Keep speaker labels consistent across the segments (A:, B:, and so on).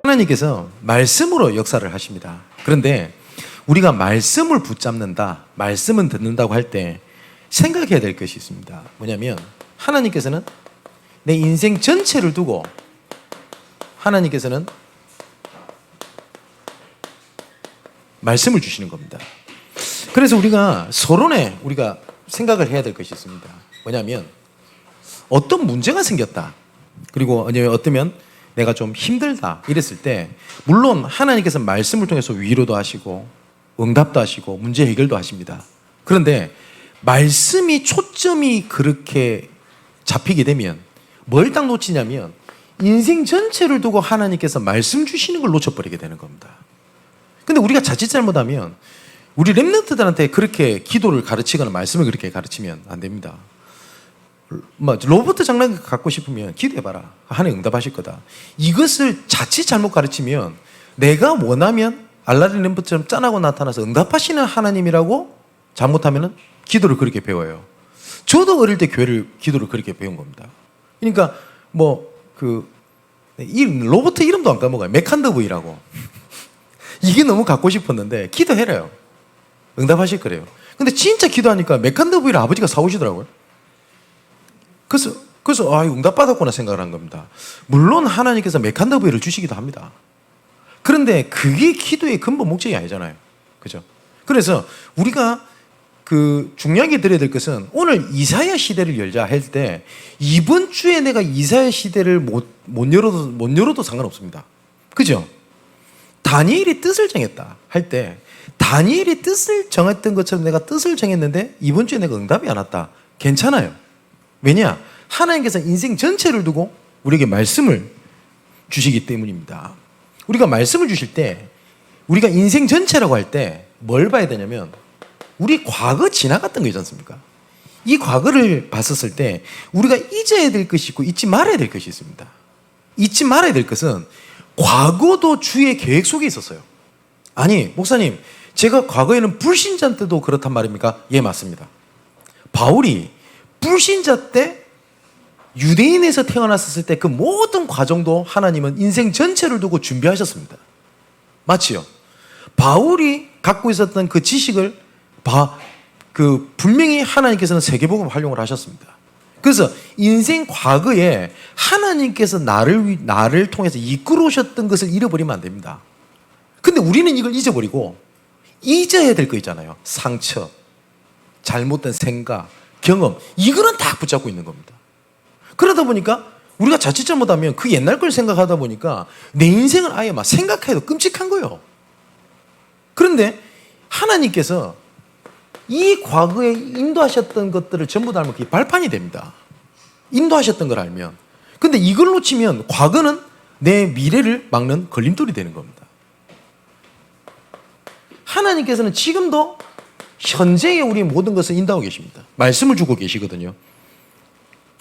A: 하나님께서 말씀으로 역사를 하십니다. 그런데 우리가 말씀을 붙잡는다, 말씀은 듣는다고 할 때 생각해야 될 것이 있습니다. 뭐냐면 하나님께서는 내 인생 전체를 두고 하나님께서는 말씀을 주시는 겁니다. 그래서 우리가 서론에 우리가 생각을 해야 될 것이 있습니다. 뭐냐면 어떤 문제가 생겼다. 그리고 어쩌면 내가 좀 힘들다 이랬을 때 물론 하나님께서 말씀을 통해서 위로도 하시고 응답도 하시고 문제 해결도 하십니다. 그런데 말씀이 초점이 그렇게 잡히게 되면 뭘 딱 놓치냐면 인생 전체를 두고 하나님께서 말씀 주시는 걸 놓쳐버리게 되는 겁니다. 근데 우리가 자칫 잘못하면 우리 렘넌트들한테 그렇게 기도를 가르치거나 말씀을 그렇게 가르치면 안 됩니다. 로봇 장난 갖고 싶으면 기도해봐라. 하나님 응답하실 거다. 이것을 자칫 잘못 가르치면 내가 원하면 알라딘 램프처럼 짠하고 나타나서 응답하시는 하나님이라고 잘못하면 기도를 그렇게 배워요. 저도 어릴 때 기도를 그렇게 배운 겁니다. 그러니까 이 로봇 이름도 안 까먹어요. 메칸더브이라고. 이게 너무 갖고 싶었는데 기도해라요. 응답하실 거래요. 근데 진짜 기도하니까 메칸더브이를 아버지가 사오시더라고요. 그래서 응답받았구나 생각을 한 겁니다. 물론 하나님께서 메칸더브이를 주시기도 합니다. 그런데 그게 기도의 근본 목적이 아니잖아요. 그죠? 그래서 우리가 중요하게 들어야 될 것은 오늘 이사야 시대를 열자 할 때 이번 주에 내가 이사야 시대를 못 열어도 상관없습니다. 그죠? 다니엘이 뜻을 정했다 할 때 다니엘이 뜻을 정했던 것처럼 내가 뜻을 정했는데 이번 주에 내가 응답이 안 왔다. 괜찮아요. 왜냐? 하나님께서 인생 전체를 두고 우리에게 말씀을 주시기 때문입니다. 우리가 말씀을 주실 때 우리가 인생 전체라고 할 때 뭘 봐야 되냐면 우리 과거 지나갔던 거 있지 않습니까? 이 과거를 봤었을 때 우리가 잊어야 될 것이 있고 잊지 말아야 될 것이 있습니다. 잊지 말아야 될 것은 과거도 주의 계획 속에 있었어요. 아니 목사님 제가 과거에는 불신자 때도 그렇단 말입니까? 예, 맞습니다. 바울이 불신자 때 유대인에서 태어났을 때 그 모든 과정도 하나님은 인생 전체를 두고 준비하셨습니다. 맞지요? 바울이 갖고 있었던 그 지식을 분명히 하나님께서는 세계복음 활용을 하셨습니다. 그래서 인생 과거에 하나님께서 나를 통해서 이끌어 오셨던 것을 잃어버리면 안 됩니다. 근데 우리는 이걸 잊어버리고 잊어야 될 거 있잖아요. 상처, 잘못된 생각, 경험, 이거는 다 붙잡고 있는 겁니다. 그러다 보니까 우리가 자칫 잘못하면 그 옛날 걸 생각하다 보니까 내 인생을 아예 막 생각해도 끔찍한 거예요. 그런데 하나님께서 이 과거에 인도하셨던 것들을 전부 다 알면 그게 발판이 됩니다. 인도하셨던 걸 알면. 근데 이걸 놓치면 과거는 내 미래를 막는 걸림돌이 되는 겁니다. 하나님께서는 지금도 현재의 우리 모든 것을 인도하고 계십니다. 말씀을 주고 계시거든요.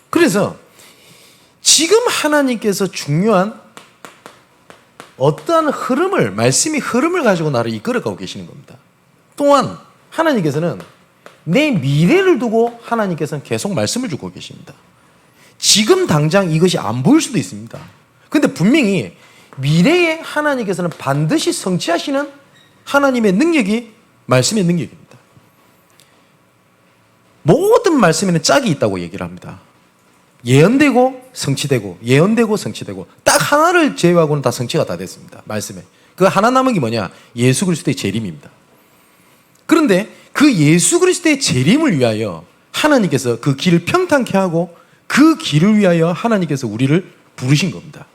A: 그래서 지금 하나님께서 중요한 어떠한 흐름을, 말씀이 흐름을 가지고 나를 이끌어가고 계시는 겁니다. 또한 하나님께서는 내 미래를 두고 하나님께서는 계속 말씀을 주고 계십니다. 지금 당장 이것이 안 보일 수도 있습니다. 근데 분명히 미래에 하나님께서는 반드시 성취하시는 하나님의 능력이 말씀의 능력입니다. 모든 말씀에는 짝이 있다고 얘기를 합니다. 예언되고 성취되고 예언되고 성취되고 딱 하나를 제외하고는 다 성취가 다 됐습니다. 말씀에. 그 하나 남은 게 뭐냐? 예수 그리스도의 재림입니다. 그런데 그 예수 그리스도의 재림을 위하여 하나님께서 그 길을 평탄케 하고 그 길을 위하여 하나님께서 우리를 부르신 겁니다.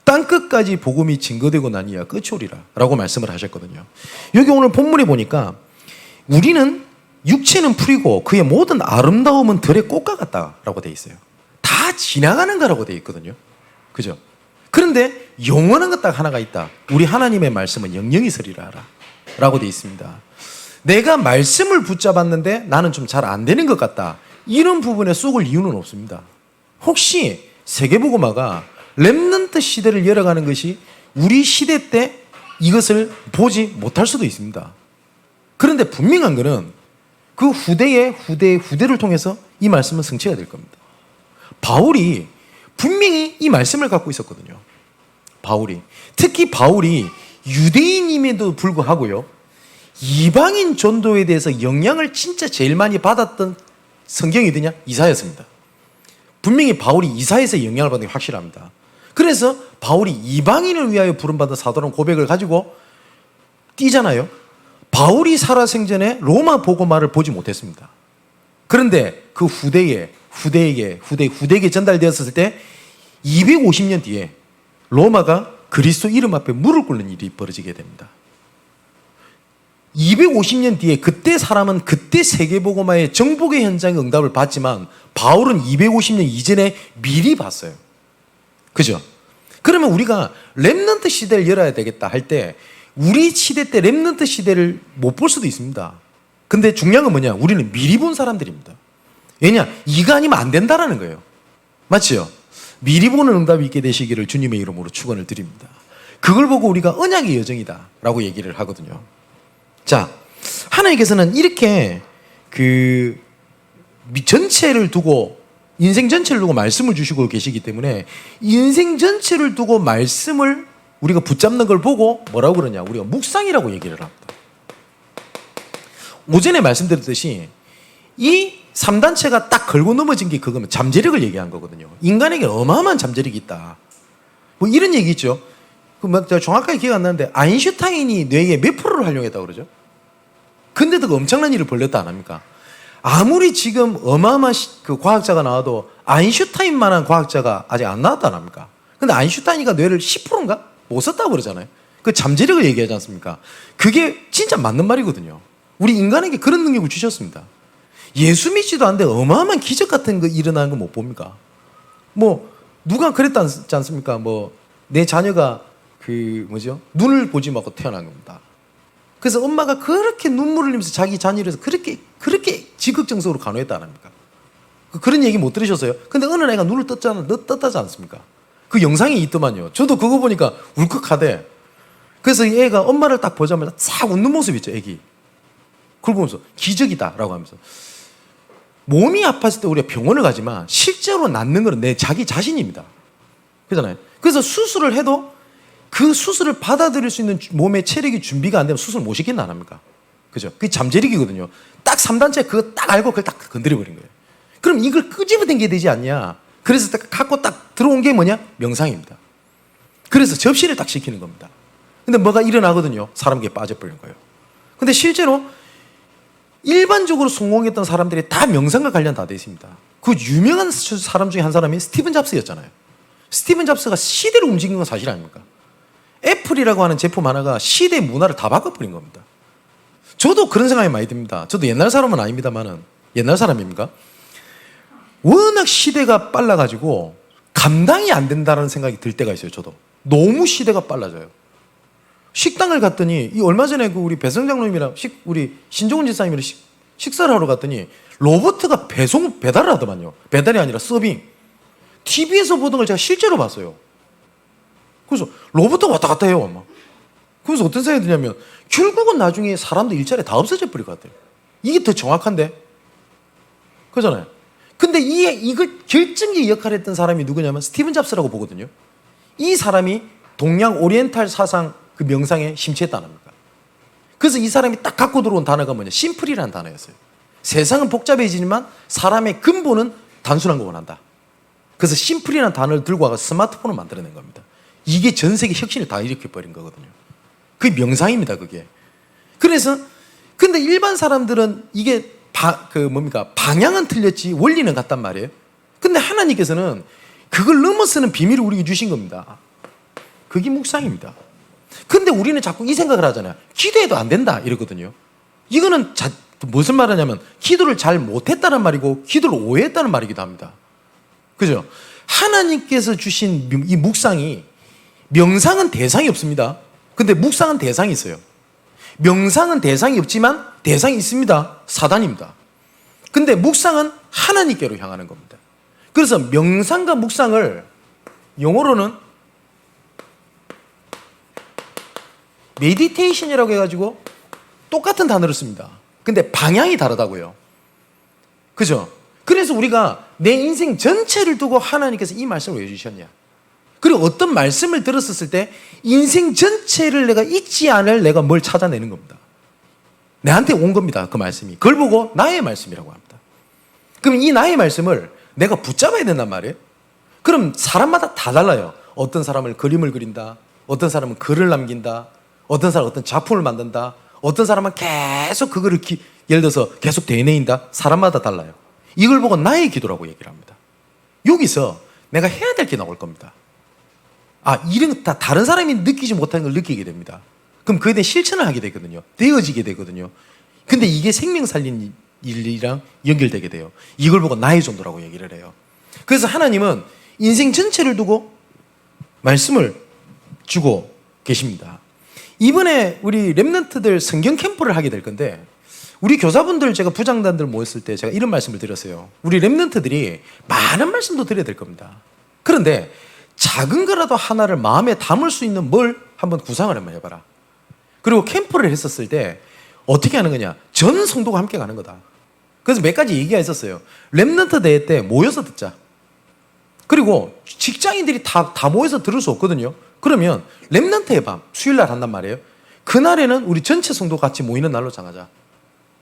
A: 땅끝까지 복음이 증거되고 나니야 끝이 오리라 라고 말씀을 하셨거든요. 여기 오늘 본문에 보니까 우리는 육체는 풀이고 그의 모든 아름다움은 들의 꽃과 같다라고 되어 있어요. 다 지나가는 거라고 되어 있거든요. 그죠? 그런데 영원한 것 딱 하나가 있다. 우리 하나님의 말씀은 영영이 서리라 라고 되어 있습니다. 내가 말씀을 붙잡았는데 나는 좀 잘 안 되는 것 같다. 이런 부분에 속을 이유는 없습니다. 혹시 세계복음화가 렘넌트 시대를 열어가는 것이 우리 시대 때 이것을 보지 못할 수도 있습니다. 그런데 분명한 것은 그 후대를 통해서 이 말씀은 성취가 될 겁니다. 바울이 분명히 이 말씀을 갖고 있었거든요. 특히 바울이 유대인임에도 불구하고요, 이방인 전도에 대해서 영향을 진짜 제일 많이 받았던 성경이 어디냐? 이사야서입니다. 분명히 바울이 이사야에서 영향을 받는 게 확실합니다. 그래서 바울이 이방인을 위하여 부름받은 사도라는 고백을 가지고 뛰잖아요. 바울이 살아생전에 로마 복음화를 보지 못했습니다. 그런데 그 후대에게 전달되었을 때 250년 뒤에 로마가 그리스도 이름 앞에 무릎 꿇는 일이 벌어지게 됩니다. 250년 뒤에 그때 사람은 그때 세계복음화의 정복의 현장의 응답을 받지만 바울은 250년 이전에 미리 봤어요. 그죠? 그러면 우리가 렘넌트 시대를 열어야 되겠다 할 때 우리 시대 때 렘넌트 시대를 못 볼 수도 있습니다. 근데 중요한 건 뭐냐? 우리는 미리 본 사람들입니다. 왜냐? 이거 아니면 안 된다라는 거예요. 맞죠? 미리 보는 응답이 있게 되시기를 주님의 이름으로 축원을 드립니다. 그걸 보고 우리가 언약의 여정이다 라고 얘기를 하거든요. 자, 하나님께서는 이렇게 전체를 두고, 인생 전체를 두고 말씀을 주시고 계시기 때문에 인생 전체를 두고 말씀을 우리가 붙잡는 걸 보고 뭐라고 그러냐? 우리가 묵상이라고 얘기를 합니다. 오전에 말씀드렸듯이 이 3단체가 딱 걸고 넘어진 게 그거면 잠재력을 얘기한 거거든요. 인간에게 어마어마한 잠재력이 있다. 뭐 이런 얘기 있죠. 제가 정확하게 기억 안 나는데 아인슈타인이 뇌의 몇 프로를 활용했다고 그러죠? 근데도 엄청난 일을 벌렸다 안 합니까? 아무리 지금 어마어마한 그 과학자가 나와도 아인슈타인만한 과학자가 아직 안 나왔다 안 합니까? 근데 아인슈타인이가 뇌를 10%인가? 못 썼다고 그러잖아요. 그 잠재력을 얘기하지 않습니까? 그게 진짜 맞는 말이거든요. 우리 인간에게 그런 능력을 주셨습니다. 예수 믿지도 않는데 어마어마한 기적 같은 거 일어나는 거 못 봅니까? 뭐 누가 그랬지 않습니까? 뭐 내 자녀가 눈을 보지 말고 태어난 겁니다. 그래서 엄마가 그렇게 눈물을 흘리면서 자기 자녀를 해서 그렇게 지극정성으로 간호했다 안 합니까? 그런 얘기 못 들으셨어요? 근데 어느 애가 눈을 떴다지 않습니까? 그 영상이 있더만요. 저도 그거 보니까 울컥하대. 그래서 이 애가 엄마를 딱 보자마자 싹 웃는 모습 있죠, 애기. 그걸 보면서 기적이다라고 하면서. 몸이 아팠을 때 우리가 병원을 가지만 실제로 낫는 것은 자기 자신입니다. 그렇잖아요. 그래서 수술을 해도 그 수술을 받아들일 수 있는 몸의 체력이 준비가 안 되면 수술 못 시킨다 안 합니까? 그죠? 그게 잠재력이거든요. 딱 3단체 그거 딱 알고 그걸 딱 건드려버린 거예요. 그럼 이걸 끄집어당겨야 되지 않냐? 그래서 딱 갖고 딱 들어온 게 뭐냐? 명상입니다. 그래서 접시를 딱 시키는 겁니다. 근데 뭐가 일어나거든요. 사람에게 빠져버린 거예요. 근데 실제로 일반적으로 성공했던 사람들이 다 명상과 관련 다 되어 있습니다. 그 유명한 사람 중에 한 사람이 스티븐 잡스였잖아요. 스티븐 잡스가 시대를 움직인 건 사실 아닙니까? 애플이라고 하는 제품 하나가 시대의 문화를 다 바꿔버린 겁니다. 저도 그런 생각이 많이 듭니다. 저도 옛날 사람은 아닙니다만은, 옛날 사람입니까? 워낙 시대가 빨라가지고 감당이 안 된다는 생각이 들 때가 있어요. 저도 너무 시대가 빨라져요. 식당을 갔더니 얼마 전에 우리 배성장로님이랑 우리 신종훈 지사님이랑 식사를 하러 갔더니 로봇가 배달을 하더만요. 배달이 아니라 서빙. TV에서 보던 걸 제가 실제로 봤어요. 그래서 로봇가 왔다 갔다 해요. 막. 그래서 어떤 생각이 드냐면 결국은 나중에 사람도 일자리 다 없어져 버릴 것 같아요. 이게 더 정확한데? 그렇잖아요. 근데 이걸 결정적인 역할을 했던 사람이 누구냐면 스티븐 잡스라고 보거든요. 이 사람이 동양 오리엔탈 사상 그 명상에 심취했다는 겁니다. 그래서 이 사람이 딱 갖고 들어온 단어가 뭐냐? 심플이라는 단어였어요. 세상은 복잡해지지만 사람의 근본은 단순한 거 원한다. 그래서 심플이라는 단어를 들고 와서 스마트폰을 만들어낸 겁니다. 이게 전 세계 혁신을 다 일으켜버린 거거든요. 그게 명상입니다, 그게. 그래서, 근데 일반 사람들은 이게 방향은 틀렸지 원리는 같단 말이에요. 근데 하나님께서는 그걸 넘어서는 비밀을 우리에게 주신 겁니다. 그게 묵상입니다. 근데 우리는 자꾸 이 생각을 하잖아요. 기도해도 안 된다 이러거든요. 이거는 무슨 말하냐면 기도를 잘 못했다는 말이고 기도를 오해했다는 말이기도 합니다. 그죠? 하나님께서 주신 이 묵상이, 명상은 대상이 없습니다. 근데 묵상은 대상이 있어요. 명상은 대상이 없지만 대상이 있습니다. 사단입니다. 근데 묵상은 하나님께로 향하는 겁니다. 그래서 명상과 묵상을 영어로는 메디테이션이라고 해가지고 똑같은 단어를 씁니다. 근데 방향이 다르다고요. 그죠? 그래서 우리가 내 인생 전체를 두고 하나님께서 이 말씀을 왜 주셨냐? 그리고 어떤 말씀을 들었을 때 인생 전체를 내가 잊지 않을 내가 뭘 찾아내는 겁니다. 내한테 온 겁니다. 그 말씀이. 그걸 보고 나의 말씀이라고 합니다. 그럼 이 나의 말씀을 내가 붙잡아야 된단 말이에요. 그럼 사람마다 다 달라요. 어떤 사람은 그림을 그린다. 어떤 사람은 글을 남긴다. 어떤 사람은 어떤 작품을 만든다. 어떤 사람은 계속 그거를 예를 들어서 계속 되뇌인다. 사람마다 달라요. 이걸 보고 나의 기도라고 얘기를 합니다. 여기서 내가 해야 될 게 나올 겁니다. 이런 다 다른 사람이 느끼지 못하는 걸 느끼게 됩니다. 그럼 그에 대한 실천을 하게 되거든요. 되어지게 되거든요. 근데 이게 생명 살린 일이랑 연결되게 돼요. 이걸 보고 나의 전도라고 얘기를 해요. 그래서 하나님은 인생 전체를 두고 말씀을 주고 계십니다. 이번에 우리 랩런트들 성경 캠프를 하게 될 건데 우리 교사분들 제가 부장단들 모였을 때 제가 이런 말씀을 드렸어요. 우리 랩런트들이 많은 말씀도 드려야 될 겁니다. 그런데 작은 거라도 하나를 마음에 담을 수 있는 뭘 한번 구상을 한번 해봐라. 그리고 캠프를 했었을 때 어떻게 하는 거냐? 전 성도가 함께 가는 거다. 그래서 몇 가지 얘기가 있었어요. 랩런트 대회 때 모여서 듣자. 그리고 직장인들이 다 모여서 들을 수 없거든요. 그러면 랩런트의 밤, 수요일날 한단 말이에요. 그날에는 우리 전체 성도 같이 모이는 날로 정하자.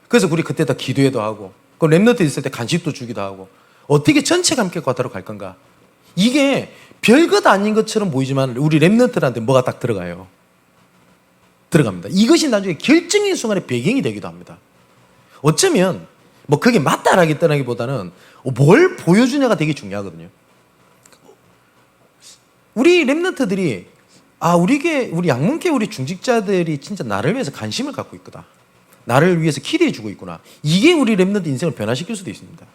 A: 그래서 우리 그때 다 기도회도 하고 그 랩런트 있을 때 간식도 주기도 하고 어떻게 전체가 함께 과다로 갈 건가. 이게 별것 아닌 것처럼 보이지만 우리 랩런트한테 뭐가 딱 들어갑니다. 이것이 나중에 결정의 순간에 배경이 되기도 합니다. 어쩌면 뭐 그게 맞다라기보다는 뭘 보여주냐가 되게 중요하거든요. 우리 랩런트들이 우리 양문계 우리 중직자들이 진짜 나를 위해서 관심을 갖고 있구나. 나를 위해서 기대해주고 있구나. 이게 우리 랩런트 인생을 변화시킬 수도 있습니다.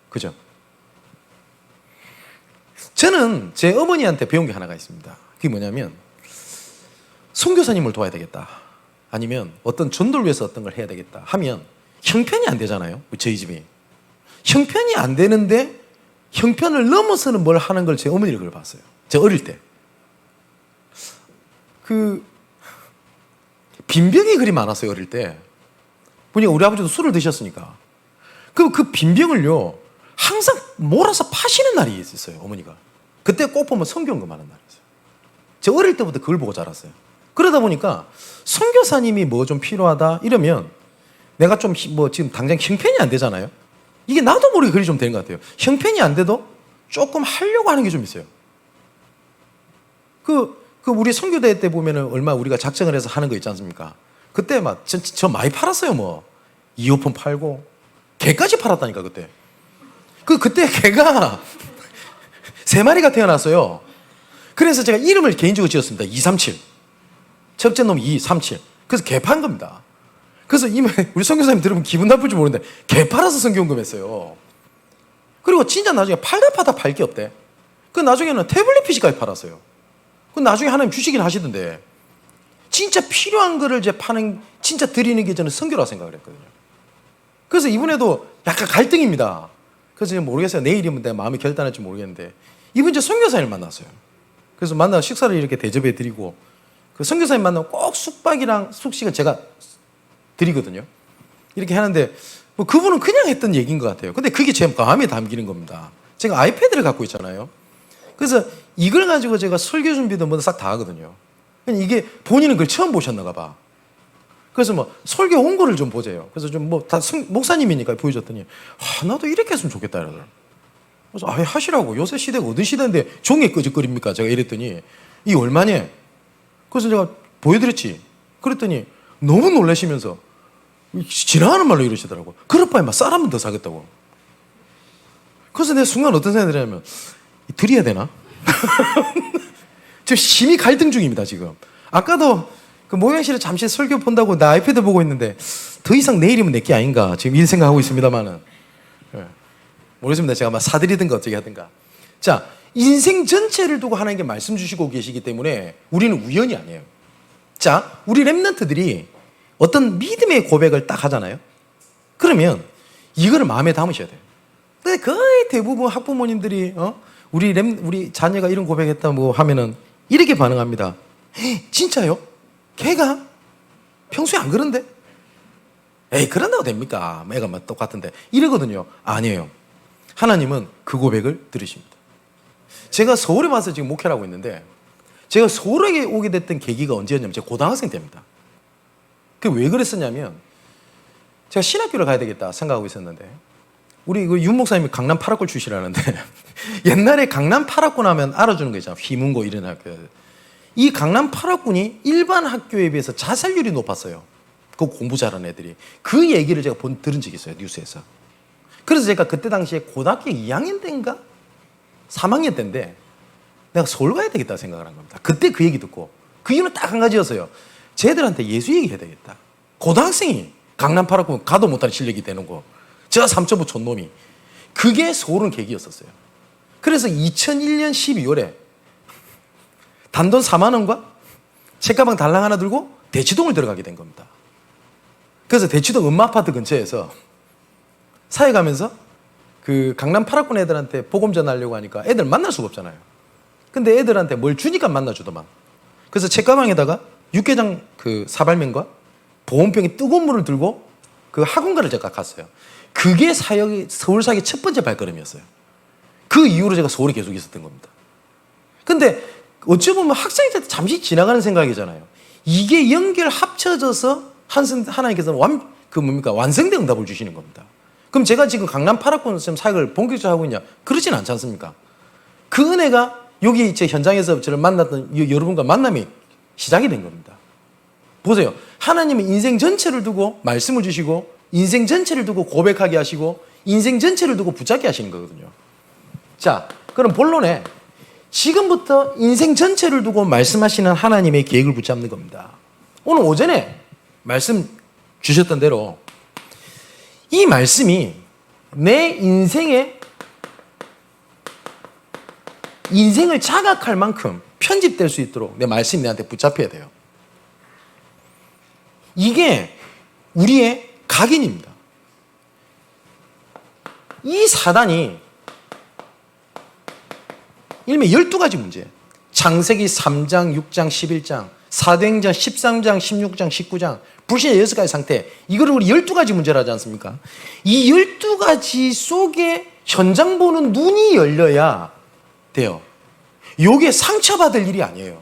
A: 그죠? 저는 제 어머니한테 배운 게 하나가 있습니다. 그게 뭐냐면 선교사님을 도와야 되겠다. 아니면 어떤 전도를 위해서 어떤 걸 해야 되겠다 하면 형편이 안 되잖아요. 저희 집이. 형편이 안 되는데 형편을 넘어서는 뭘 하는 걸 제 어머니를 그걸 봤어요. 제가 어릴 때. 빈병이 그리 많았어요. 어릴 때. 보니까 우리 아버지도 술을 드셨으니까. 그 빈병을요. 항상 몰아서 파시는 날이 있었어요. 어머니가. 그때 꼭 보면 성경금하는 날이었어요. 제가 어릴 때부터 그걸 보고 자랐어요. 그러다 보니까 선교사님이 뭐 좀 필요하다 이러면 내가 좀 지금 당장 형편이 안 되잖아요. 이게 나도 모르게 그리 좀 되는 것 같아요. 형편이 안 돼도 조금 하려고 하는 게 좀 있어요. 우리 선교대회 때 보면은 얼마 우리가 작정을 해서 하는 거 있지 않습니까? 그때 막 저 많이 팔았어요. 뭐 이어폰 팔고 개까지 팔았다니까 그때. 그때 개가 3마리가 태어났어요. 그래서 제가 이름을 개인적으로 지었습니다. 237. 첫째 놈 237. 그래서 개 판 겁니다. 그래서 우리 선교사님 들으면 기분 나쁠지 모르는데 개 팔아서 선교원금 했어요. 그리고 진짜 나중에 팔다 팔 게 없대. 나중에는 태블릿 PC까지 팔았어요. 나중에 하나님 주시긴 하시던데 진짜 필요한 거를 이제 진짜 드리는 게 저는 선교라고 생각을 했거든요. 그래서 이번에도 약간 갈등입니다. 그래서 모르겠어요. 내일이면 내가 마음이 결단할지 모르겠는데 이번 이제 선교사님을 만났어요. 그래서 만나 식사를 이렇게 대접해 드리고 그 선교사님 만나면 꼭 숙박이랑 숙식을 제가 드리거든요. 이렇게 하는데 뭐 그분은 그냥 했던 얘기인 것 같아요. 근데 그게 제 마음에 담기는 겁니다. 제가 아이패드를 갖고 있잖아요. 그래서 이걸 가지고 제가 설교 준비도 뭐 싹 다 하거든요. 이게 본인은 그걸 처음 보셨나 봐. 그래서 뭐 설교 원고를 좀 보세요. 그래서 좀 다 목사님이니까 보여줬더니 나도 이렇게 했으면 좋겠다 이러더라고요. 그래서 하시라고. 요새 시대가 어떤 시대인데 종이 끄적거립니까? 제가 이랬더니 이 얼마냐? 그래서 제가 보여드렸지. 그랬더니 너무 놀라시면서 지나가는 말로 이러시더라고요. 그럴 바에 막 쌀 한 번 더 사겠다고. 그래서 내가 순간 어떤 생각이 드냐면 드려야 되나? 지금 심히 갈등 중입니다. 지금. 아까도 그 모양실에 잠시 설교 본다고 나 아이패드 보고 있는데 더 이상 내일이면 내게 아닌가 지금 이 생각하고 있습니다만은 모르겠습니다. 제가 막 사드리든가 어떻게 하든가. 자, 인생 전체를 두고 하나님께 말씀 주시고 계시기 때문에 우리는 우연이 아니에요. 자, 우리 랩런트들이 어떤 믿음의 고백을 딱 하잖아요. 그러면 이거를 마음에 담으셔야 돼요. 근데 거의 대부분 학부모님들이 우리 자녀가 이런 고백했다 뭐 하면은 이렇게 반응합니다. 진짜요? 걔가 평소에 안 그런데? 에이, 그런다고 됩니까? 애가 막 똑같은데. 이러거든요. 아니에요. 하나님은 그 고백을 들으십니다. 제가 서울에 와서 지금 목회를 하고 있는데 제가 서울에 오게 됐던 계기가 언제였냐면 제가 고등학생 때입니다. 그게 왜 그랬었냐면 제가 신학교를 가야 되겠다 생각하고 있었는데 우리 그 윤 목사님이 강남 8학군 출신이라는데 옛날에 강남 8학군 하면 알아주는 거 있잖아요. 휘문고 이런 학교. 이 강남 8학군이 일반 학교에 비해서 자살률이 높았어요. 그 공부 잘하는 애들이. 그 얘기를 제가 들은 적이 있어요. 뉴스에서. 그래서 제가 그때 당시에 고등학교 2학년 때인가? 3학년 때인데 내가 서울 가야 되겠다 생각을 한 겁니다. 그때 그 얘기 듣고 그 이유는 딱 한 가지였어요. 쟤들한테 예수 얘기해야 되겠다. 고등학생이 강남 8학군 가도 못하는 실력이 되는 거. 제가 3.5 촌놈이. 그게 서울은 계기였었어요. 그래서 2001년 12월에 단돈 4만 원과 책가방 달랑 하나 들고 대치동을 들어가게 된 겁니다. 그래서 대치동 음마아파트 근처에서 사회 가면서 그 강남 8학군 애들한테 복음 전하려고 하니까 애들 만날 수가 없잖아요. 근데 애들한테 뭘 주니까 만나주더만. 그래서 책가방에다가 육개장 그 사발면과 보온병에 뜨거운 물을 들고 그 학원가를 제가 갔어요. 그게 서울 사역의 첫 번째 발걸음이었어요. 그 이후로 제가 서울에 계속 있었던 겁니다. 근데 어찌 보면 학생일 때 잠시 지나가는 생각이잖아요. 이게 연결 합쳐져서 하나님께서는 완성된 응답을 주시는 겁니다. 그럼 제가 지금 강남 8학군 사역을 본격적으로 하고 있냐? 그러진 않지 않습니까? 그 은혜가 여기 제 현장에서 저를 만났던 여러분과 만남이 시작이 된 겁니다. 보세요. 하나님은 인생 전체를 두고 말씀을 주시고 인생 전체를 두고 고백하게 하시고 인생 전체를 두고 붙잡게 하시는 거거든요. 자, 그럼 본론에 지금부터 인생 전체를 두고 말씀하시는 하나님의 계획을 붙잡는 겁니다. 오늘 오전에 말씀 주셨던 대로 이 말씀이 내 인생을 자각할 만큼 편집될 수 있도록 내 말씀이 내한테 붙잡혀야 돼요. 이게 우리의 각인입니다. 이 사단이 일명 12가지 문제, 창세기 3장, 6장, 11장, 사도행전 13장, 16장, 19장, 불신의 6가지 상태, 이거를 우리 12가지 문제를 하지 않습니까? 이 12가지 속에 현장 보는 눈이 열려야 돼요. 요게 상처받을 일이 아니에요.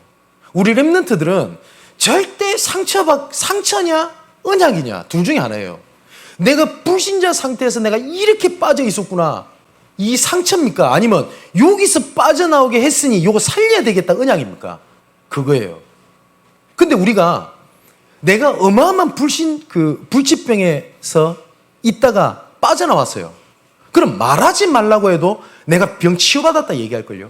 A: 우리 렘넌트들은 절대 상처냐 언약이냐 둘 중에 하나예요. 내가 불신자 상태에서 내가 이렇게 빠져 있었구나, 이 상처입니까? 아니면 여기서 빠져나오게 했으니 요거 살려야 되겠다 언약입니까? 그거예요. 근데 우리가 내가 어마어마한 불치병에서 있다가 빠져나왔어요. 그럼 말하지 말라고 해도 내가 병 치유받았다 얘기할걸요.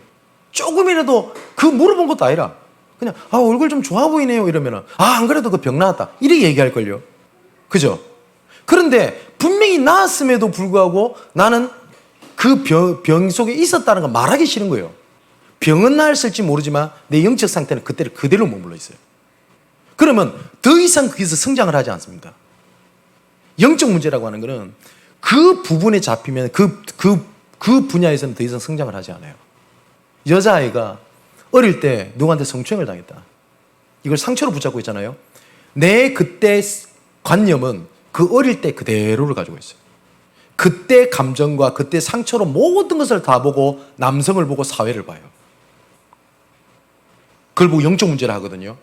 A: 조금이라도 그 물어본 것도 아니라 그냥 얼굴 좀 좋아 보이네요 이러면은 안 그래도 그 병 나았다 이렇게 얘기할걸요. 그죠? 그런데 분명히 나았음에도 불구하고 나는 그 병 속에 있었다는 걸 말하기 싫은 거예요. 병은 나았을지 모르지만 내 영적 상태는 그대로 머물러 있어요. 그러면 더 이상 거기서 성장을 하지 않습니다. 영적 문제라고 하는 것은 그 부분에 잡히면 그 분야에서는 더 이상 성장을 하지 않아요. 여자아이가 어릴 때 누구한테 성추행을 당했다. 이걸 상처로 붙잡고 있잖아요. 내 그때 관념은 그 어릴 때 그대로를 가지고 있어요. 그때 감정과 그때 상처로 모든 것을 다 보고 남성을 보고 사회를 봐요. 그걸 보고 영적 문제를 하거든요.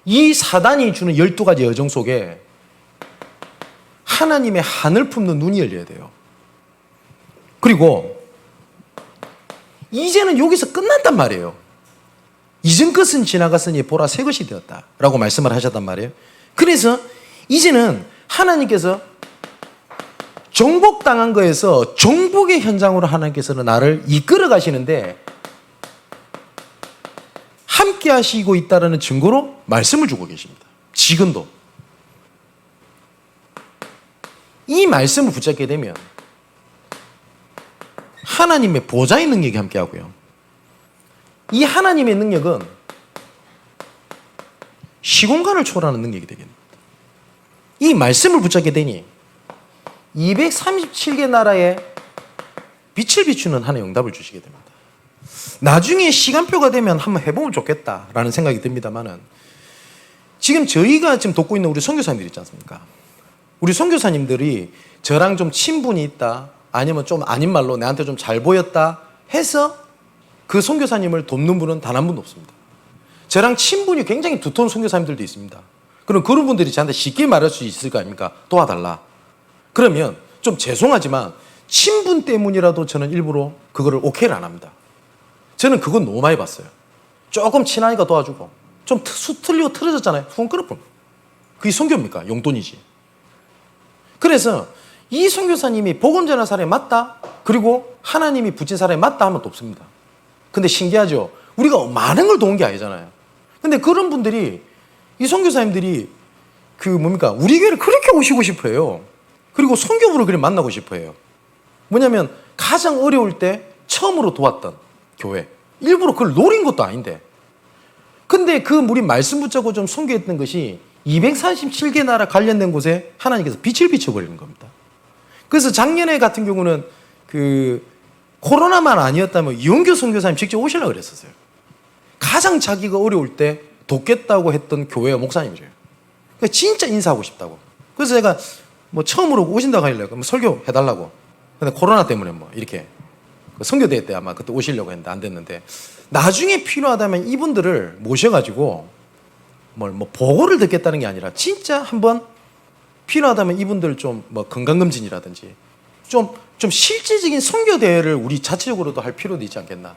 A: 이 사단이 주는 12가지 여정 속에 하나님의 하늘 품는 눈이 열려야 돼요. 그리고 이제는 여기서 끝났단 말이에요. 이전 것은 지나갔으니 보라 새 것이 되었다 라고 말씀을 하셨단 말이에요. 그래서 이제는 하나님께서 정복당한 거에서 정복의 현장으로 하나님께서는 나를 이끌어 가시는데 함께 하시고 있다는 증거로 말씀을 주고 계십니다. 지금도. 이 말씀을 붙잡게 되면 하나님의 보좌의 능력이 함께 하고요. 이 하나님의 능력은 시공간을 초월하는 능력이 되겠습니다. 이 말씀을 붙잡게 되니 237개 나라에 빛을 비추는 하나의 응답을 주시게 됩니다. 나중에 시간표가 되면 한번 해보면 좋겠다라는 생각이 듭니다만은 지금 저희가 지금 돕고 있는 우리 선교사님들 있지 않습니까? 우리 선교사님들이 저랑 좀 친분이 있다, 아니면 좀 아닌 말로 내한테 좀 잘 보였다 해서 그 선교사님을 돕는 분은 단 한 분도 없습니다. 저랑 친분이 굉장히 두터운 선교사님들도 있습니다. 그럼 그런 분들이 저한테 쉽게 말할 수 있을 거 아닙니까? 도와달라. 그러면 좀 죄송하지만 친분 때문이라도 저는 일부러 그거를 오케이를 안 합니다. 저는 그건 너무 많이 봤어요. 조금 친하니까 도와주고 좀 틀리고 틀어졌잖아요. 후원 끊어버려. 그게 선교입니까? 용돈이지. 그래서 이 선교사님이 복음 전한 사람이 맞다. 그리고 하나님이 붙인 사람이 맞다 하면 또 없습니다. 근데 신기하죠. 우리가 많은 걸 도운 게 아니잖아요. 근데 그런 분들이 이 선교사님들이 그 뭡니까? 우리 교회를 그렇게 오시고 싶어 해요. 그리고 선교부를 그렇게 만나고 싶어 해요. 뭐냐면 가장 어려울 때 처음으로 도왔던 교회. 일부러 그걸 노린 것도 아닌데. 근데 그 우리 말씀 붙잡고 좀 선교했던 것이 237개 나라 관련된 곳에 하나님께서 빛을 비춰버리는 겁니다. 그래서 작년에 같은 경우는 그 코로나만 아니었다면 이용규 선교사님 직접 오시려고 그랬었어요. 가장 자기가 어려울 때 돕겠다고 했던 교회의 목사님이래요. 그러니까 진짜 인사하고 싶다고. 그래서 제가 뭐 처음으로 오신다고 하길래 그럼 설교 해달라고. 근데 코로나 때문에 뭐 이렇게 선교대회 때 아마 그때 오시려고 했는데 안 됐는데 나중에 필요하다면 이분들을 모셔가지고 뭐 보고를 듣겠다는 게 아니라 진짜 한번 필요하다면 이분들 좀 뭐 건강검진이라든지 좀 실질적인 선교대회를 우리 자체적으로도 할 필요도 있지 않겠나.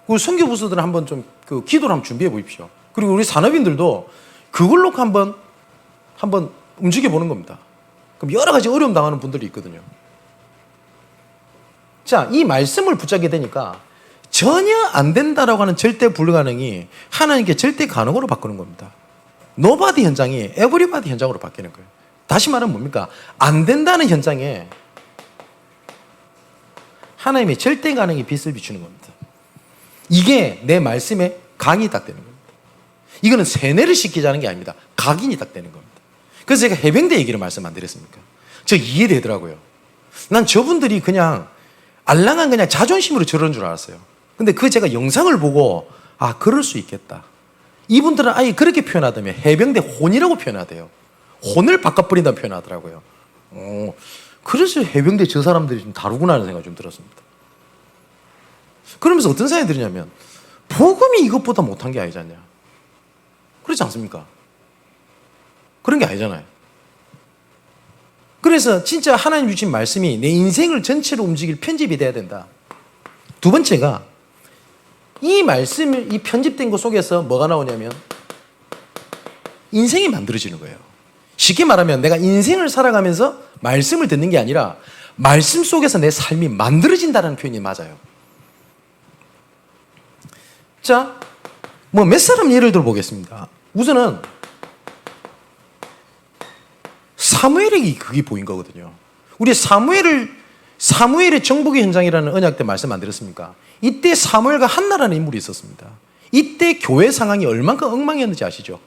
A: 그 선교부서들은 한번 좀 그 기도를 한번 준비해 보십시오. 그리고 우리 산업인들도 그걸로 한번 움직여 보는 겁니다. 그럼 여러 가지 어려움 당하는 분들이 있거든요. 자, 이 말씀을 붙잡게 되니까 전혀 안 된다라고 하는 절대 불가능이 하나님께 절대 가능으로 바꾸는 겁니다. 노바디 현장이 에브리바디 현장으로 바뀌는 거예요. 다시 말하면 뭡니까? 안 된다는 현장에 하나님의 절대 가능이 빛을 비추는 겁니다. 이게 내 말씀에 각이 딱 되는 겁니다. 이거는 세뇌를 시키자는 게 아닙니다. 각인이 딱 되는 겁니다. 그래서 제가 해병대 얘기를 말씀 안 드렸습니까? 저 이해되더라고요. 난 저분들이 그냥 알랑한 그냥 자존심으로 저런 줄 알았어요. 근데 그 제가 영상을 보고 아 그럴 수 있겠다. 이분들은 아예 그렇게 표현하다면 해병대 혼이라고 표현하대요. 혼을 바꿔버린다고 표현하더라고요. 그래서 해병대 저 사람들이 좀 다르구나 하는 생각이 좀 들었습니다. 그러면서 어떤 생각이 드냐면 복음이 이것보다 못한 게 아니지 않냐. 그렇지 않습니까? 그런 게 아니잖아요. 그래서 진짜 하나님 주신 말씀이 내 인생을 전체로 움직일 편집이 돼야 된다. 두 번째가 이 말씀을 이 편집된 것 속에서 뭐가 나오냐면 인생이 만들어지는 거예요. 쉽게 말하면 내가 인생을 살아가면서 말씀을 듣는 게 아니라 말씀 속에서 내 삶이 만들어진다는 표현이 맞아요. 자, 뭐 몇 사람 예를 들어 보겠습니다. 우선은 사무엘에게 그게 보인 거거든요. 우리 사무엘의 정복의 현장이라는 언약 때 말씀 안 드렸습니까? 이때 사무엘과 한나라는 인물이 있었습니다. 이때 교회 상황이 얼만큼 엉망이었는지 아시죠?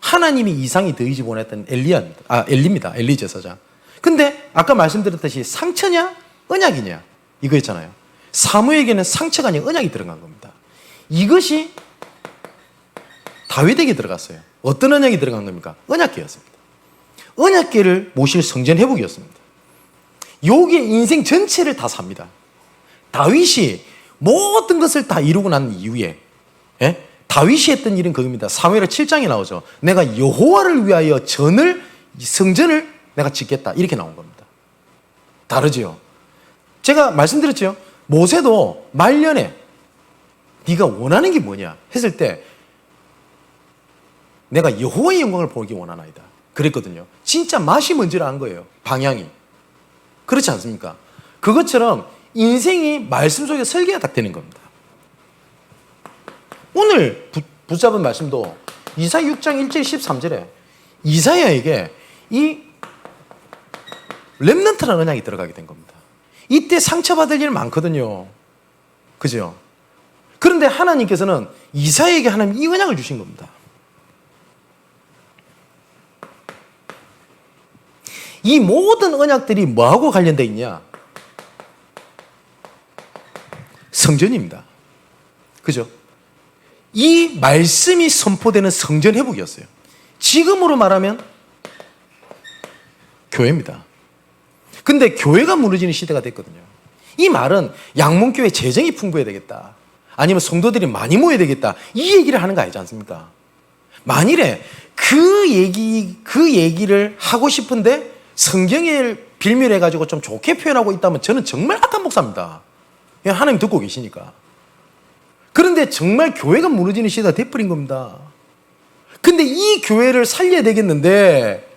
A: 하나님이 이상이 더이지 보냈던 엘리입니다. 엘리 제사장. 근데 아까 말씀드렸듯이 상처냐 언약이냐 이거였잖아요. 사무엘에게는 상처가 아니라 언약이 들어간 겁니다. 이것이 다윗에게 들어갔어요. 어떤 언약이 들어간 겁니까? 언약궤였습니다. 언약궤를 모실 성전 회복이었습니다. 여기에 인생 전체를 다 삽니다. 다윗이 모든 것을 다 이루고 난 이후에 다윗이 했던 일은 그겁니다. 사무엘하 7장에 나오죠. 내가 여호와를 위하여 성전을 내가 짓겠다. 이렇게 나온 겁니다. 다르죠. 제가 말씀드렸죠. 모세도 말년에 네가 원하는 게 뭐냐 했을 때 내가 여호와의 영광을 보기 원하나이다. 그랬거든요. 진짜 맛이 뭔지를 안 거예요. 방향이. 그렇지 않습니까? 그것처럼 인생이 말씀 속에 설계가 딱 되는 겁니다. 오늘 붙잡은 말씀도 이사야 6장 1절 13절에 이사야에게 이 렘넌트라는 언약이 들어가게 된 겁니다. 이때 상처받을 일 많거든요. 그죠? 그런데 하나님께서는 이사야에게 하나님 이 언약을 주신 겁니다. 이 모든 언약들이 뭐하고 관련되어 있냐? 성전입니다. 그죠? 이 말씀이 선포되는 성전 회복이었어요. 지금으로 말하면 교회입니다. 근데 교회가 무너지는 시대가 됐거든요. 이 말은 양문교회 재정이 풍부해야 되겠다. 아니면 성도들이 많이 모여야 되겠다. 이 얘기를 하는 거 아니지 않습니까? 만일에 그 얘기를 하고 싶은데 성경을 빌밀해가지고 좀 좋게 표현하고 있다면 저는 정말 악한 목사입니다. 하나님 듣고 계시니까. 그런데 정말 교회가 무너지는 시대가 돼버린 겁니다. 근데 이 교회를 살려야 되겠는데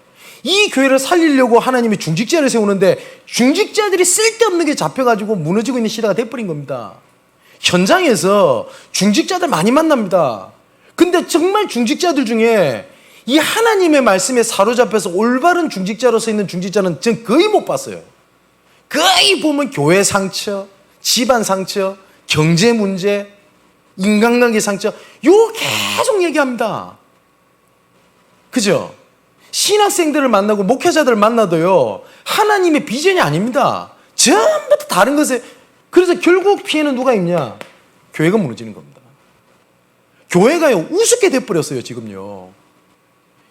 A: 이 교회를 살리려고 하나님이 중직자를 세우는데 중직자들이 쓸데없는 게 잡혀가지고 무너지고 있는 시대가 돼버린 겁니다. 현장에서 중직자들 많이 만납니다. 근데 정말 중직자들 중에 이 하나님의 말씀에 사로잡혀서 올바른 중직자로서 있는 중직자는 전 거의 못 봤어요. 거의 보면 교회 상처, 집안 상처, 경제 문제, 인간관계 상처, 요 계속 얘기합니다. 그죠? 신학생들을 만나고 목회자들을 만나도요, 하나님의 비전이 아닙니다. 전부 다 다른 것에, 그래서 결국 피해는 누가 입냐? 교회가 무너지는 겁니다. 교회가요, 우습게 돼버렸어요, 지금요.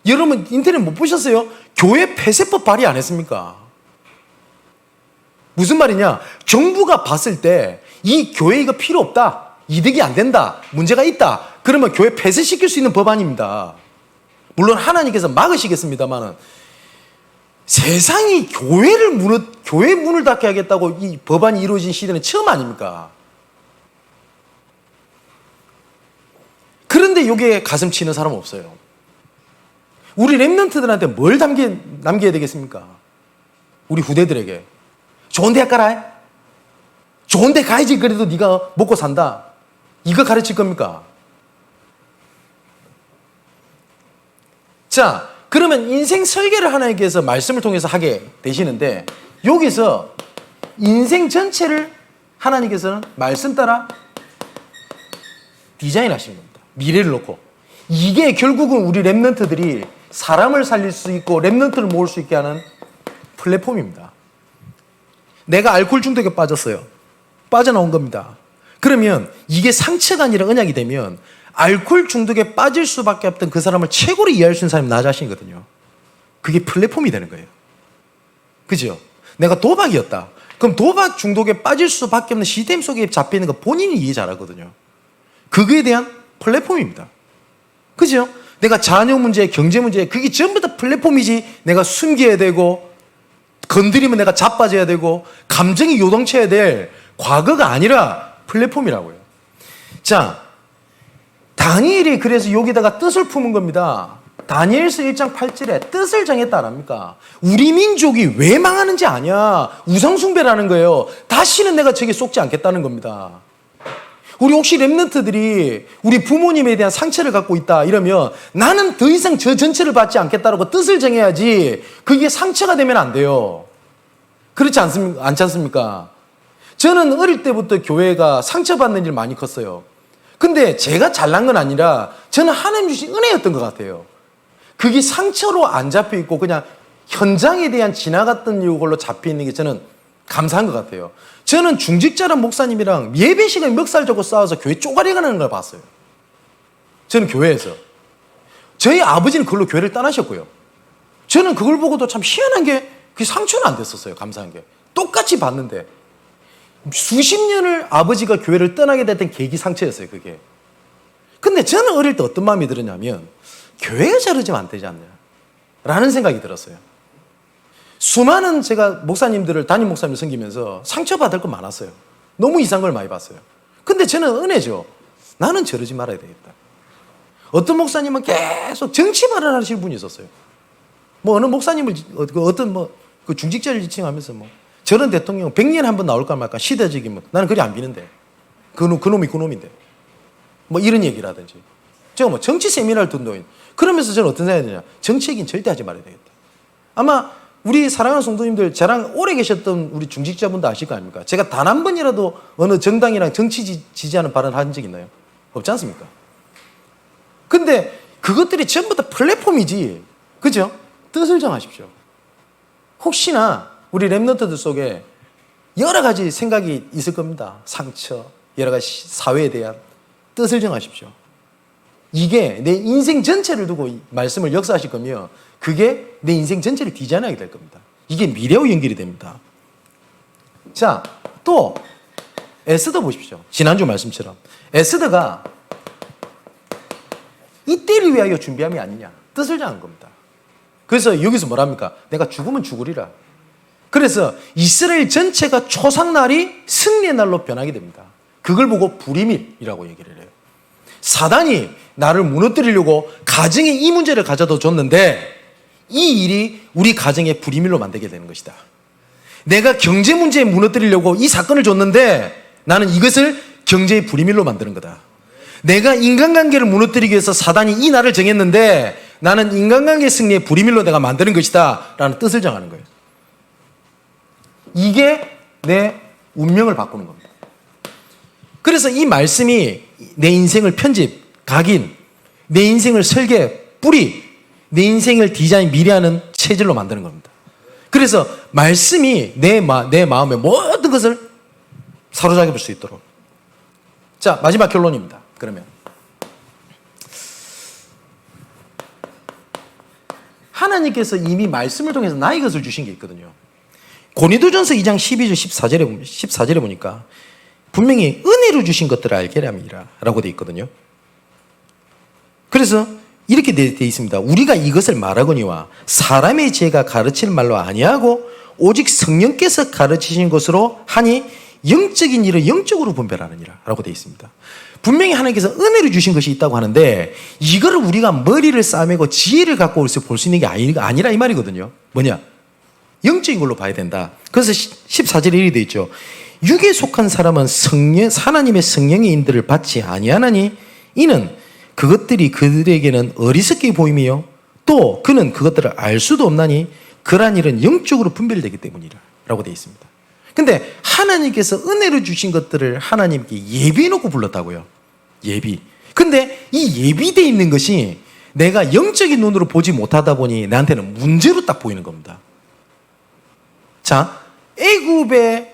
A: 여러분, 인터넷 못 보셨어요? 교회 폐쇄법 발의 안 했습니까? 무슨 말이냐? 정부가 봤을 때 이 교회 이거 필요 없다, 이득이 안 된다, 문제가 있다, 그러면 교회 폐쇄시킬 수 있는 법안입니다. 물론 하나님께서 막으시겠습니다만 세상이 교회 문을 닫게 하겠다고 이 법안이 이루어진 시대는 처음 아닙니까? 그런데 여기에 가슴 치는 사람은 없어요. 우리 랩런트들한테 뭘 남겨야 되겠습니까? 우리 후대들에게. 좋은 대학 가라. 좋은 데 가야지 그래도 네가 먹고 산다. 이거 가르칠 겁니까? 자, 그러면 인생 설계를 하나님께서 말씀을 통해서 하게 되시는데 여기서 인생 전체를 하나님께서는 말씀 따라 디자인하신 겁니다. 미래를 놓고. 이게 결국은 우리 랩런트들이 사람을 살릴 수 있고 랩런트를 모을 수 있게 하는 플랫폼입니다. 내가 알코올 중독에 빠졌어요. 빠져나온 겁니다. 그러면 이게 상처가 아니라 언약이 되면 알코올 중독에 빠질 수밖에 없던 그 사람을 최고로 이해할 수 있는 사람이 나 자신이거든요. 그게 플랫폼이 되는 거예요. 그죠? 내가 도박이었다. 그럼 도박 중독에 빠질 수밖에 없는 시스템 속에 잡혀있는 거 본인이 이해 잘하거든요. 그거에 대한 플랫폼입니다. 그죠? 내가 자녀 문제, 경제 문제, 그게 전부 다 플랫폼이지. 내가 숨겨야 되고, 건드리면 내가 자빠져야 되고, 감정이 요동쳐야 될 과거가 아니라 플랫폼이라고요. 자, 다니엘이 그래서 여기다가 뜻을 품은 겁니다. 다니엘서 1장 8절에 뜻을 정했다 안 합니까? 우리 민족이 왜 망하는지 아냐? 우상숭배라는 거예요. 다시는 내가 저게 속지 않겠다는 겁니다. 우리 혹시 랩런트들이 우리 부모님에 대한 상처를 갖고 있다 이러면 나는 더 이상 저 전체를 받지 않겠다라고 뜻을 정해야지 그게 상처가 되면 안 돼요. 그렇지 않습니까? 저는 어릴 때부터 교회가 상처받는 일 많이 컸어요. 근데 제가 잘난 건 아니라 저는 하나님 주신 은혜였던 것 같아요. 그게 상처로 안 잡혀 있고 그냥 현장에 대한 지나갔던 이걸로 잡혀 있는 게 저는 감사한 것 같아요. 저는 중직자란 목사님이랑 예배 시간에 멱살 잡고 싸워서 교회 쪼가리가 나는 걸 봤어요. 저는 교회에서. 저희 아버지는 그걸로 교회를 떠나셨고요. 저는 그걸 보고도 참 희한한 게 그게 상처는 안 됐었어요. 감사한 게. 똑같이 봤는데 수십 년을 아버지가 교회를 떠나게 됐던 계기 상처였어요. 그게. 근데 저는 어릴 때 어떤 마음이 들었냐면 교회가 저러지면 안 되지 않냐 라는 생각이 들었어요. 수많은 제가 목사님들을 담임 목사님을 섬기면서 상처받을 거 많았어요. 너무 이상한 걸 많이 봤어요. 근데 저는 은혜죠. 나는 저러지 말아야 되겠다. 어떤 목사님은 계속 정치 발언하시는 분이 있었어요. 뭐 어느 목사님을 어떤 그 중직자를 지칭하면서 뭐 저런 대통령 100년에 한 번 나올까 말까 시대적이면 나는 그리 안 비는데 그놈이 그놈인데 뭐 이런 얘기라든지 제가 뭐 정치 세미나를 듣는 그러면서 저는 어떤 생각이 드냐 정치 얘기는 절대 하지 말아야 되겠다. 아마 우리 사랑하는 성도님들 저랑 오래 계셨던 우리 중직자분도 아실 거 아닙니까? 제가 단 한 번이라도 어느 정당이랑 정치 지지하는 발언을 한 적 있나요? 없지 않습니까? 근데 그것들이 전부 다 플랫폼이지. 그죠? 뜻을 정하십시오. 혹시나 우리 랩런트들 속에 여러 가지 생각이 있을 겁니다. 상처, 여러 가지 사회에 대한 뜻을 정하십시오. 이게 내 인생 전체를 두고 말씀을 역사하실 거면 그게 내 인생 전체를 디자인하게 될 겁니다. 이게 미래와 연결이 됩니다. 자, 또 에스더 보십시오. 지난주 말씀처럼 에스더가 이때를 위하여 준비함이 아니냐 뜻을 정한 겁니다. 그래서 여기서 뭐랍니까? 내가 죽으면 죽으리라. 그래서 이스라엘 전체가 초상날이 승리의 날로 변하게 됩니다. 그걸 보고 불임일이라고 얘기를 해요. 사단이 나를 무너뜨리려고 가정에 이 문제를 가져다 줬는데 이 일이 우리 가정의 불임일로 만들게 되는 것이다. 내가 경제 문제에 무너뜨리려고 이 사건을 줬는데 나는 이것을 경제의 불임일로 만드는 거다. 내가 인간관계를 무너뜨리기 위해서 사단이 이 날을 정했는데 나는 인간관계 승리의 불임일로 내가 만드는 것이다 라는 뜻을 정하는 거예요. 이게 내 운명을 바꾸는 겁니다. 그래서 이 말씀이 내 인생을 편집, 각인, 내 인생을 설계, 뿌리, 내 인생을 디자인, 미래하는 체질로 만드는 겁니다. 그래서 말씀이 내 마음의 모든 것을 사로잡을 수 있도록. 자, 마지막 결론입니다. 그러면 하나님께서 이미 말씀을 통해서 나의 것을 주신 게 있거든요. 고린도전서 2장 12절 14절에 보니까 분명히 은혜로 주신 것들을 알게 함이라 라고 되어 있거든요. 그래서 이렇게 되어 있습니다. 우리가 이것을 말하거니와 사람의 지혜가 가르칠 말로 아니하고 오직 성령께서 가르치신 것으로 하니 영적인 일을 영적으로 분별하느니라 라고 되어 있습니다. 분명히 하나님께서 은혜를 주신 것이 있다고 하는데 이거를 우리가 머리를 싸매고 지혜를 갖고 볼 수 있는 게 아니라 이 말이거든요. 뭐냐? 영적인 걸로 봐야 된다. 그래서 14절에 이렇게 되어 있죠. 육에 속한 사람은 하나님의 성령의 인도를 받지 아니하나니 이는 그것들이 그들에게는 어리석게 보임이요 또 그는 그것들을 알 수도 없나니 그러한 일은 영적으로 분별되기 때문이라 라고 되어 있습니다. 근데 하나님께서 은혜를 주신 것들을 하나님께 예비해놓고 불렀다고요. 예비. 근데 이 예비되어 있는 것이 내가 영적인 눈으로 보지 못하다 보니 나한테는 문제로 딱 보이는 겁니다. 자, 애굽에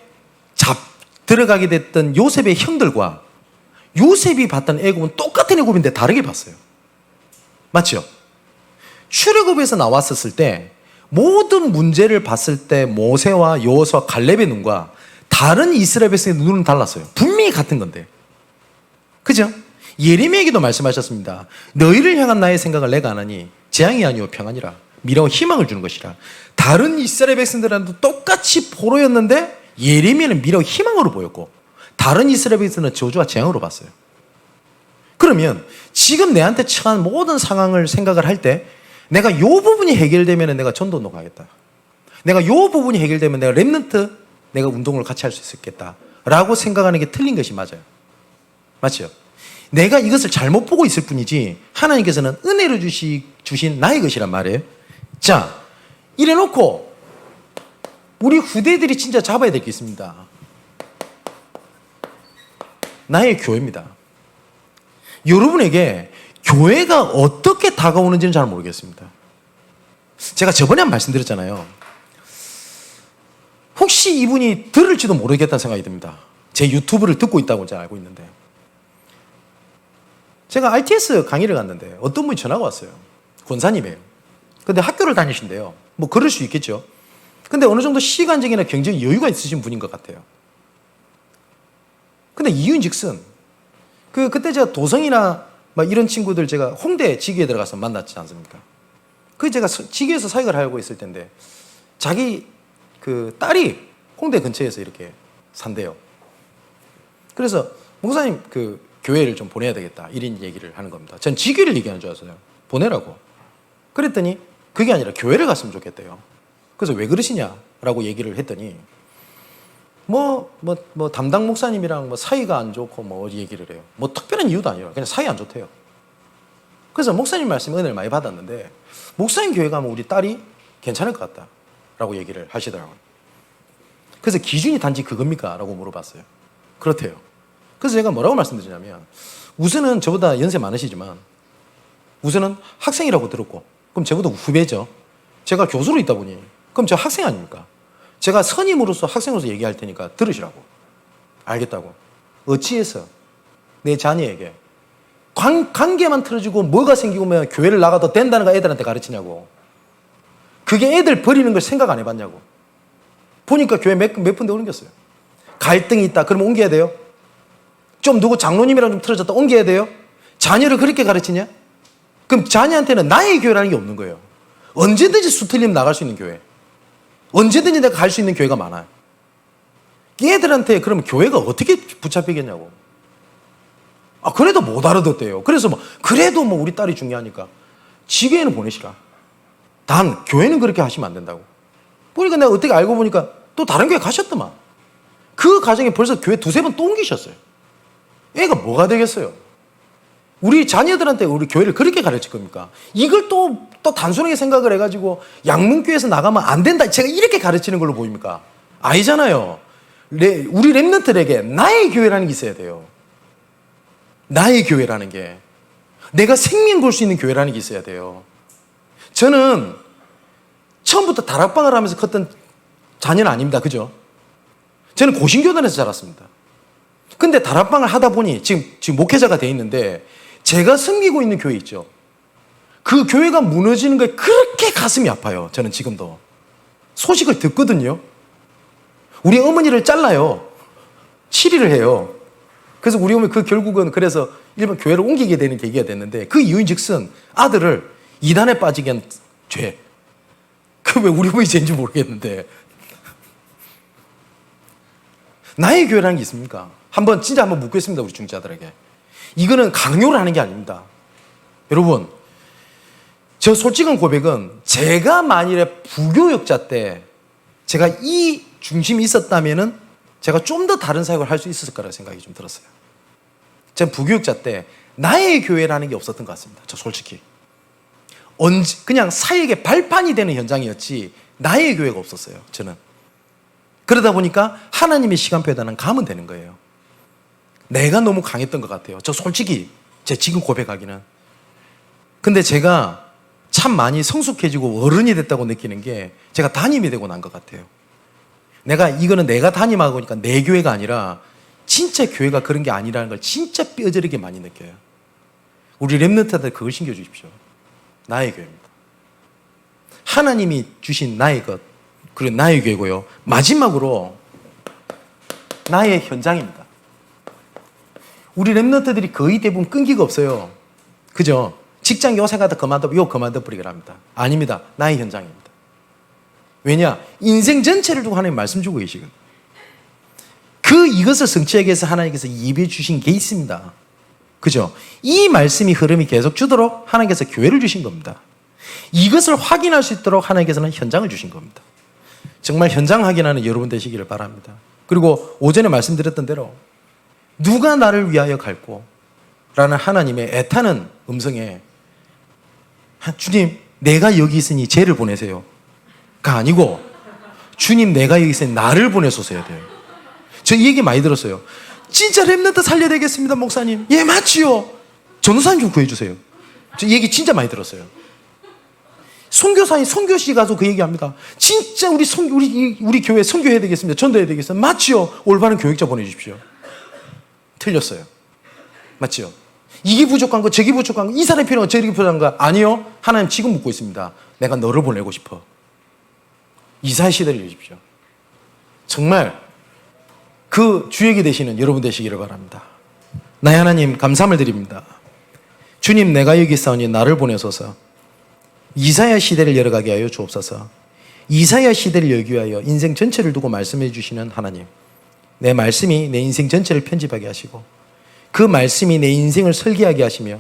A: 들어가게 됐던 요셉의 형들과 요셉이 봤던 애굽은 똑같은 애굽인데 다르게 봤어요. 맞죠? 출애굽에서 나왔었을 때 모든 문제를 봤을 때 모세와 여호수아 갈렙의 눈과 다른 이스라엘 백성의 눈은 달랐어요. 분명히 같은 건데. 그죠? 예레미야에게도 말씀하셨습니다. 너희를 향한 나의 생각을 내가 안 하니 재앙이 아니오 평안이라 미래와 희망을 주는 것이라. 다른 이스라엘 백성들한테도 똑같이 포로였는데 예레미야는 미래와 희망으로 보였고 다른 이스라엘 백성은 저주와 재앙으로 봤어요. 그러면 지금 내한테 처한 모든 상황을 생각을 할 때 내가 요 부분이 해결되면 내가 전도로 가겠다. 내가 요 부분이 해결되면 내가 랩런트 내가 운동을 같이 할 수 있겠다 라고 생각하는 게 틀린 것이 맞아요. 맞죠? 내가 이것을 잘못 보고 있을 뿐이지 하나님께서는 은혜로 주신 나의 것이란 말이에요. 자, 이래놓고 우리 후대들이 진짜 잡아야 될 게 있습니다. 나의 교회입니다. 여러분에게 교회가 어떻게 다가오는지는 잘 모르겠습니다. 제가 저번에 한 말씀드렸잖아요. 혹시 이분이 들을지도 모르겠다는 생각이 듭니다. 제 유튜브를 듣고 있다고 제가 알고 있는데 제가 RTS 강의를 갔는데 어떤 분이 전화가 왔어요. 권사님이에요. 근데 학교를 다니신대요. 뭐 그럴 수 있겠죠. 근데 어느 정도 시간적이나 경제적 여유가 있으신 분인 것 같아요. 근데 이유인즉슨 그때 제가 도성이나 막 이런 친구들 제가 홍대 지기에 들어가서 만났지 않습니까? 제가 지기에서 사역을 하고 있을 텐데 자기 그 딸이 홍대 근처에서 이렇게 산대요. 그래서 목사님 그 교회를 좀 보내야 되겠다 이런 얘기를 하는 겁니다. 전 지기를 얘기하는 줄 알았어요. 보내라고. 그랬더니 그게 아니라 교회를 갔으면 좋겠대요. 그래서 왜 그러시냐라고 얘기를 했더니 뭐 담당 목사님이랑 뭐 사이가 안 좋고 뭐 얘기를 해요. 뭐 특별한 이유도 아니라 그냥 사이 안 좋대요. 그래서 목사님 말씀 은혜를 많이 받았는데 목사님 교회 가면 우리 딸이 괜찮을 것 같다라고 얘기를 하시더라고요. 그래서 기준이 단지 그겁니까? 라고 물어봤어요. 그렇대요. 그래서 제가 뭐라고 말씀드리냐면 우선은 저보다 연세 많으시지만 우선은 학생이라고 들었고 그럼 저보다 후배죠. 제가 교수로 있다 보니 그럼 저 학생 아닙니까? 제가 선임으로서 학생으로서 얘기할 테니까 들으시라고. 알겠다고. 어찌해서 내 자녀에게 관계만 틀어지고 뭐가 생기면 교회를 나가도 된다는 거 애들한테 가르치냐고. 그게 애들 버리는 걸 생각 안 해봤냐고. 보니까 교회 몇 군데 옮겼어요. 갈등이 있다. 그러면 옮겨야 돼요? 좀 누구 장로님이랑 좀 틀어졌다. 옮겨야 돼요? 자녀를 그렇게 가르치냐? 그럼 자녀한테는 나의 교회라는 게 없는 거예요. 언제든지 수틀림 나갈 수 있는 교회. 언제든지 내가 갈 수 있는 교회가 많아요. 얘들한테 그러면 교회가 어떻게 붙잡히겠냐고. 그래도 못 알아듣대요. 그래서 그래도 우리 딸이 중요하니까 지교회는 보내시라. 단 교회는 그렇게 하시면 안 된다고. 보니까 내가 어떻게 알고 보니까 또 다른 교회 가셨더만. 그 가정에 벌써 교회 2-3번 또 옮기셨어요. 애가 뭐가 되겠어요? 우리 자녀들한테 우리 교회를 그렇게 가르칠 겁니까? 이걸 또 단순하게 생각을 해가지고 양문교회에서 나가면 안 된다. 제가 이렇게 가르치는 걸로 보입니까? 아니잖아요. 우리 렘넌트들에게 나의 교회라는 게 있어야 돼요. 나의 교회라는 게. 내가 생명 걸 수 있는 교회라는 게 있어야 돼요. 저는 처음부터 다락방을 하면서 컸던 자녀는 아닙니다. 그죠? 저는 고신교단에서 자랐습니다. 근데 다락방을 하다 보니 지금 목회자가 돼 있는데 제가 섬기고 있는 교회 있죠. 그 교회가 무너지는 거에 그렇게 가슴이 아파요. 저는 지금도. 소식을 듣거든요. 우리 어머니를 잘라요. 치리를 해요. 그래서 우리 어머니 결국은 그래서 일본 교회를 옮기게 되는 계기가 됐는데 그 이유인 즉슨 아들을 이단에 빠지게 한 죄. 그 왜 우리 어머니 죄인지 모르겠는데. 나의 교회라는 게 있습니까? 진짜 한번 묻겠습니다. 우리 중자들에게. 이거는 강요를 하는 게 아닙니다. 여러분, 저 솔직한 고백은 제가 만일에 부교역자 때 제가 이 중심이 있었다면은 제가 좀 더 다른 사역을 할 수 있었을 거라고 생각이 좀 들었어요. 전 부교역자 때 나의 교회라는 게 없었던 것 같습니다. 저 솔직히. 그냥 사역의 발판이 되는 현장이었지 나의 교회가 없었어요. 저는. 그러다 보니까 하나님의 시간표에 나는 가면 되는 거예요. 내가 너무 강했던 것 같아요. 저 솔직히 제 지금 고백하기는. 근데 제가 참 많이 성숙해지고 어른이 됐다고 느끼는 게 제가 담임이 되고 난 것 같아요. 이거는 내가 담임하고 보니까 내 교회가 아니라 진짜 교회가 그런 게 아니라는 걸 진짜 뼈저리게 많이 느껴요. 우리 렘넌트들 그걸 신겨주십시오. 나의 교회입니다. 하나님이 주신 나의 것, 그리고 나의 교회고요. 마지막으로 나의 현장입니다. 우리 렘넌트들이 거의 대부분 끈기가 없어요. 그죠? 직장 요새 가다 그만둬 버리게 합니다. 아닙니다. 나의 현장입니다. 왜냐? 인생 전체를 두고 하나님 말씀 주고 계시거든요. 이것을 성취하기 위해서 하나님께서 예비해 주신 게 있습니다. 그죠? 이 말씀이 흐름이 계속 주도록 하나님께서 교회를 주신 겁니다. 이것을 확인할 수 있도록 하나님께서는 현장을 주신 겁니다. 정말 현장 확인하는 여러분 되시기를 바랍니다. 그리고 오전에 말씀드렸던 대로 누가 나를 위하여 갈고? 라는 하나님의 애타는 음성에 주님, 내가 여기 있으니 쟤를 보내세요. 가 아니고 주님, 내가 여기 있으니 나를 보내소서야 돼요. 저 이 얘기 많이 들었어요. 진짜 렘넌트 살려야 되겠습니다, 목사님. 예, 맞지요. 전도사님 좀 구해주세요. 저 이 얘기 진짜 많이 들었어요. 선교사님, 선교시 가서 그 얘기합니다. 진짜 우리 교회 선교해야 되겠습니다. 전도해야 되겠습니다. 맞지요. 올바른 교육자 보내주십시오. 틀렸어요. 맞지요. 이게 부족한 거, 저게 부족한 거, 이 사람이 필요한 거, 저게 필요한 거. 아니요. 하나님 지금 묻고 있습니다. 내가 너를 보내고 싶어. 이사의 시대를 주십시오. 정말 그 주역이 되시는 여러분 되시기를 바랍니다. 나의 하나님 감사함을 드립니다. 주님, 내가 여기 있사오니 나를 보내소서. 이사야 시대를 열어가게 하여 주옵소서. 이사야 시대를 열기 위하여 인생 전체를 두고 말씀해 주시는 하나님, 내 말씀이 내 인생 전체를 편집하게 하시고 그 말씀이 내 인생을 설계하게 하시며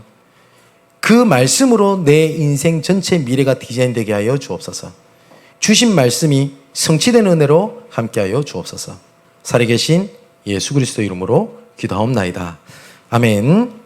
A: 그 말씀으로 내 인생 전체 미래가 디자인되게 하여 주옵소서. 주신 말씀이 성취된 은혜로 함께하여 주옵소서. 살아계신 예수 그리스도 이름으로 기도하옵나이다. 아멘.